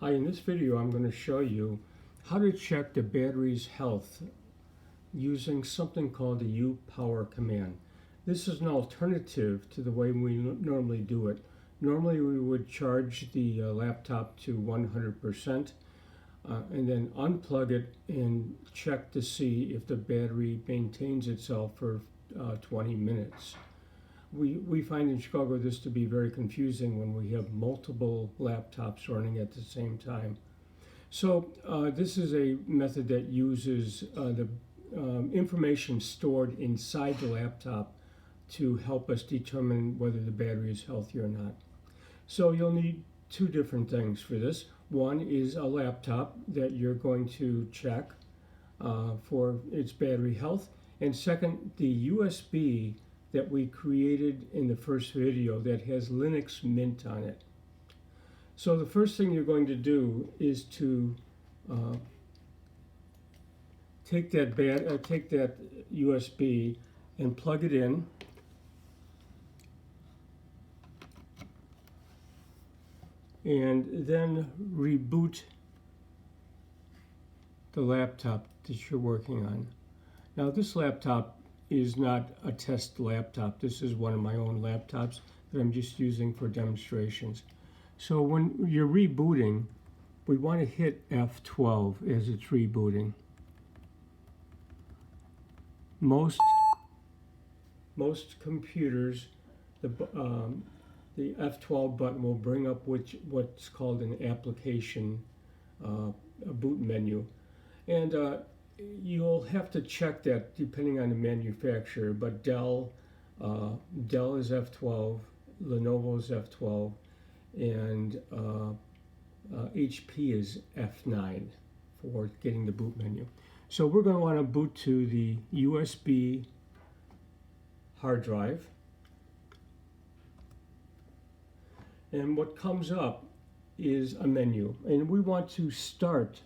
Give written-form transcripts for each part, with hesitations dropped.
Hi, in this video I'm going to show you how to check the battery's health using something called the upower command. This is an alternative to the way we normally do it. Normally we would charge the laptop to 100% and then unplug it and check to see if the battery maintains itself for 20 minutes. We find in Chicago this to be very confusing when we have multiple laptops running at the same time. So this is a method that uses the information stored inside the laptop to help us determine whether the battery is healthy or not. So you'll need two different things for this. One is a laptop that you're going to check for its battery health, and second, the USB that we created in the first video that has Linux Mint on it. So the first thing you're going to do is to take that USB and plug it in, and then reboot the laptop that you're working on. Now this laptop is not a test laptop. This is one of my own laptops that I'm just using for demonstrations. So when you're rebooting, we want to hit F12 as it's rebooting. Most computers, the F12 button will bring up what's called an application, a boot menu, and you'll have to check that depending on the manufacturer, but Dell is F12, Lenovo is F12, and HP is F9 for getting the boot menu. So we're going to want to boot to the USB hard drive, and what comes up is a menu, and we want to start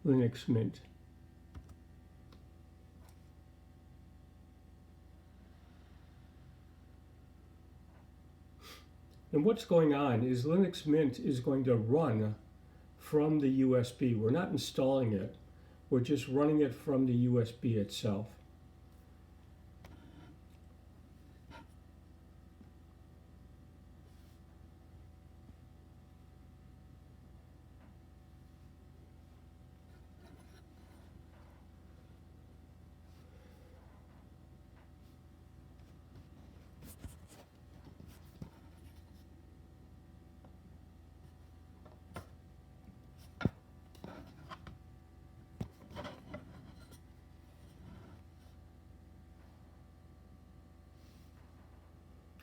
Linux Mint. And what's going on is Linux Mint is going to run from the USB. We're not installing it, we're just running it from the USB itself.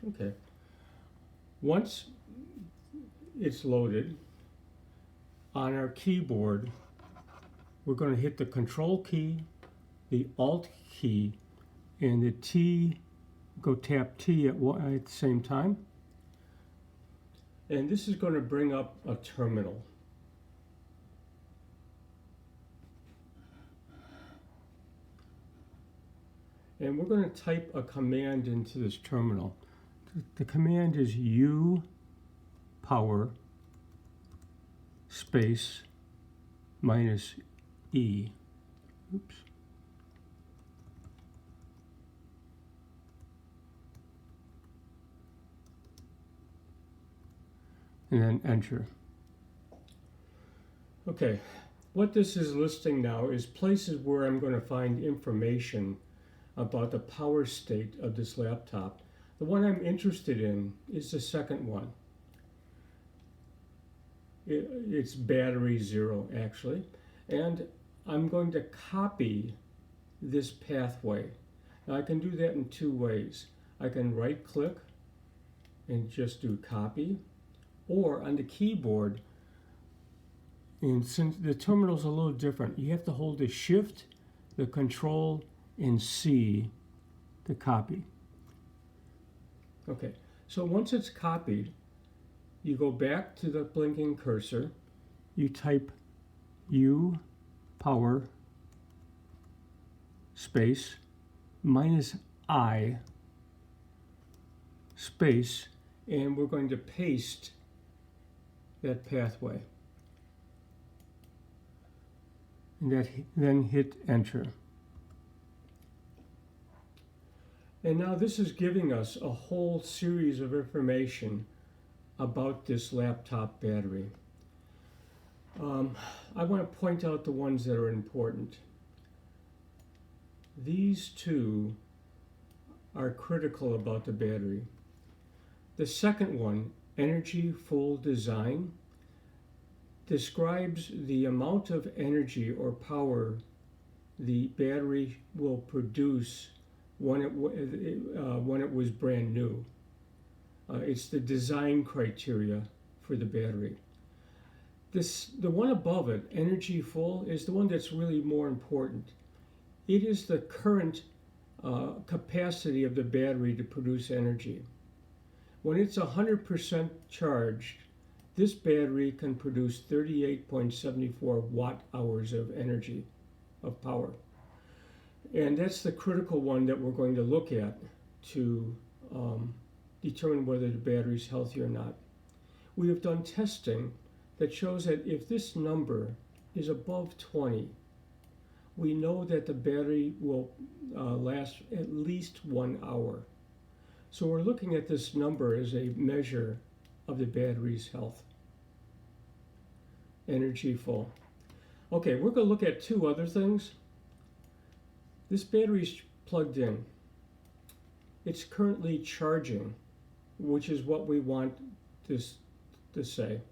Okay, once it's loaded, on our keyboard, we're going to hit the Control key, the Alt key, and the T, go tap T at the same time. And this is going to bring up a terminal. And we're going to type a command into this terminal. The command is upower space -E. Oops. And then enter. Okay, what this is listing now is places where I'm going to find information about the power state of this laptop. The one I'm interested in is the second one. It's battery 0 actually, and I'm going to copy this pathway. Now I can do that in two ways. I can right click and just do copy, or on the keyboard, and since the terminal's a little different, you have to hold the Shift, the Control, and C to copy. Okay, so once it's copied, you go back to the blinking cursor, you type upower space -I space, and we're going to paste that pathway. And then hit enter. And now this is giving us a whole series of information about this laptop battery. I want to point out the ones that are important. These two are critical about the battery. The second one, energy full design, describes the amount of energy or power the battery will produce when it was brand new. It's the design criteria for the battery. The one above it, energy full, is the one that's really more important. It is the current capacity of the battery to produce energy. When it's 100% charged, this battery can produce 38.74 watt hours of energy, of power. And that's the critical one that we're going to look at to determine whether the battery is healthy or not. We have done testing that shows that if this number is above 20, we know that the battery will last at least 1 hour. So we're looking at this number as a measure of the battery's health. Energy full. Okay, we're going to look at two other things. This battery's plugged in. It's currently charging, which is what we want this to say.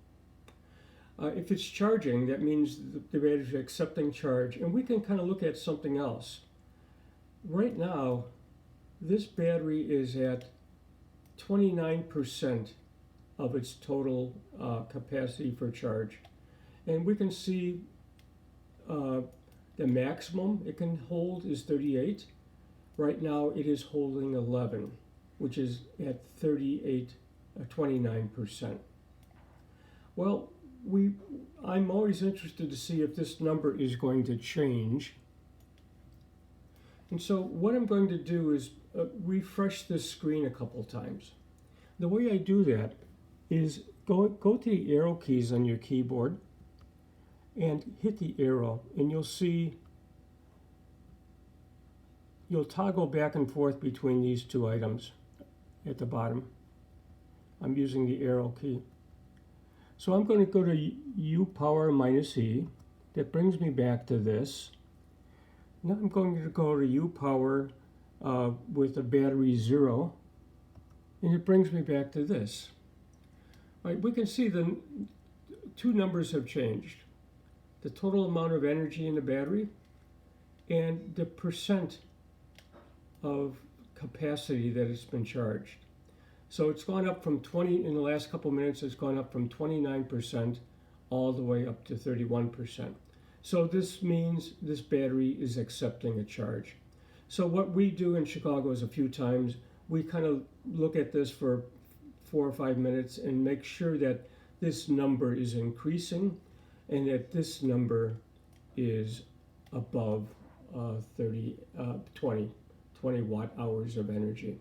If it's charging, that means the battery is accepting charge, and we can kind of look at something else. Right now, this battery is at 29% of its total capacity for charge. And we can see the maximum it can hold is 38. Right now it is holding 11, which is at 29%. Well, I'm always interested to see if this number is going to change. And so what I'm going to do is refresh this screen a couple times. The way I do that is go to the arrow keys on your keyboard and hit the arrow, and you'll toggle back and forth between these two items at the bottom. I'm using the arrow key. So I'm going to go to upower -E. That brings me back to this. Now I'm going to go to upower with a battery 0, and it brings me back to this. Right, we can see the two numbers have changed. The total amount of energy in the battery and the percent of capacity that it's been charged. So it's gone up from 20, in the last couple minutes, it's gone up from 29% all the way up to 31%. So this means this battery is accepting a charge. So what we do in Chicago is a few times, we kind of look at this for 4 or 5 minutes and make sure that this number is increasing and that this number is above 20 watt hours of energy.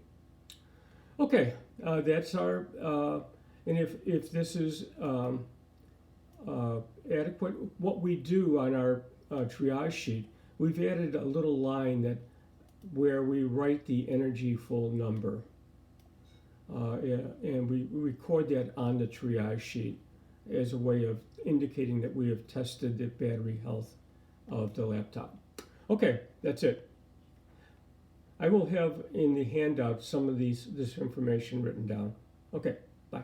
Okay, that's our, and if this is adequate, what we do on our triage sheet, we've added a little line where we write the energy full number. And we record that on the triage sheet as a way of indicating that we have tested the battery health of the laptop. Okay, that's it. I will have in the handout some of this information written down. Okay, bye.